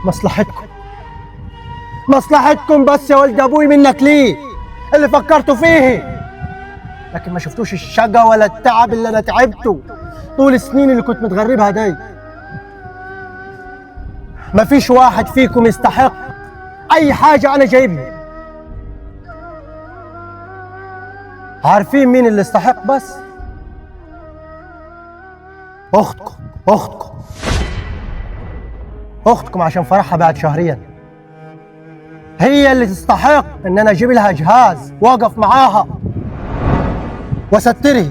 مصلحتكم مصلحتكم بس يا ولد ابوي، منك ليه اللي فكرتوا فيه، لكن ما شفتوش الشقا ولا التعب اللي انا تعبته طول السنين اللي كنت متغربها دي. ما فيش واحد فيكم يستحق اي حاجه انا جايبها. عارفين مين اللي يستحق بس؟ اختكم عشان فرحها بعد شهرين، هي اللي تستحق ان انا اجيب لها جهاز واقف معاها وستره،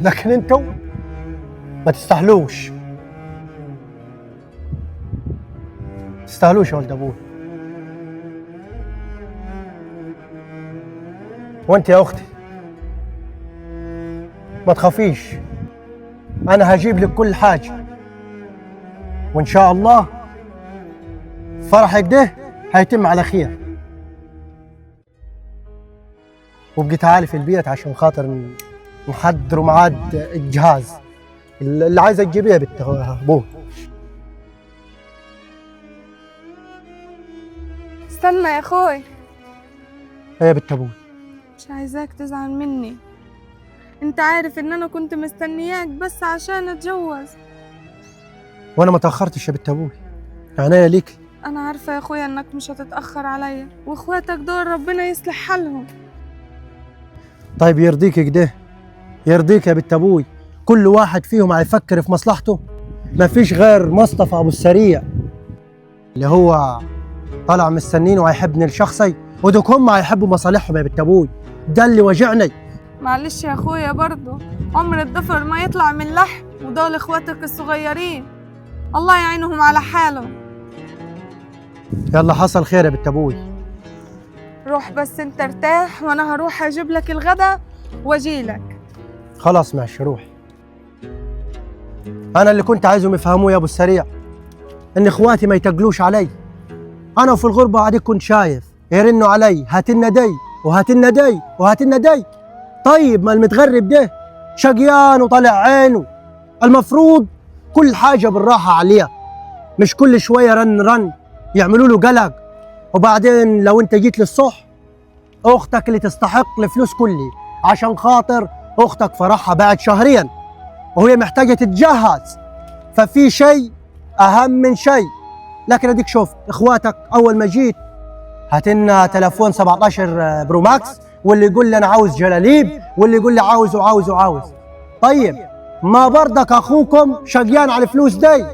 لكن انتوا ما تستاهلوش يا ولد ابوي. وانت يا اختي ما تخافيش، انا هجيب لك كل حاجه، وان شاء الله فرحك ده هيتم على خير. وابقي تعالي في البيت عشان خاطر نحضروا ميعاد الجهاز اللي عايزه تجيبيه يا بنت ابوه. استنى يا اخوي. ايه يا بنت ابوي؟ مش عايزاك تزعل مني، انت عارف ان انا كنت مستنياك بس عشان اتجوز. وانا ما تاخرتش يا بنت ابوي، عناية ليك. انا عارفه يا اخويا انك مش هتتاخر عليا، واخواتك دول ربنا يصلح حالهم. طيب يرضيك كده؟ يرضيك يا بنت ابوي كل واحد فيهم هيفكر في مصلحته؟ ما فيش غير مصطفى ابو السريع اللي هو طالع مستنين وهيحبني لشخصي، ودوك هم هيحبوا مصالحهم يا بنت ابوي. ده اللي وجعني. معلش يا اخويا، برضه عمر الضفر ما يطلع من لحم، ودول اخواتك الصغيرين الله يعينهم على حالهم. يلا حصل خير يا بنت ابوي. روح بس انت ارتاح، وانا هروح اجيب لك الغدا واجيلك. خلاص ماشي روح. انا اللي كنت عايزهم يفهموه يا ابو السريع ان اخواتي ما يتقلوش علي. انا في الغربه قاعد كنت شايف يرنوا علي هاتلنا دي وهاتلنا دي وهاتلنا دي. طيب ما المتغرب ده شقيان وطالع عينه، المفروض كل حاجه بالراحه عليها، مش كل شويه رن يعملوا له قلق. وبعدين لو انت جيت للصح، اختك اللي تستحق الفلوس كلي عشان خاطر اختك فرحها بعد شهرين وهي محتاجه تتجهز، ففي شيء اهم من شيء. لكن اديك شفت اخواتك اول ما جيت هاتلنا تلفون 17 برو ماكس، واللي يقول لي انا عاوز جلاليب، واللي يقول لي عاوز. طيب ما برضك اخوكم شقيان على الفلوس دي،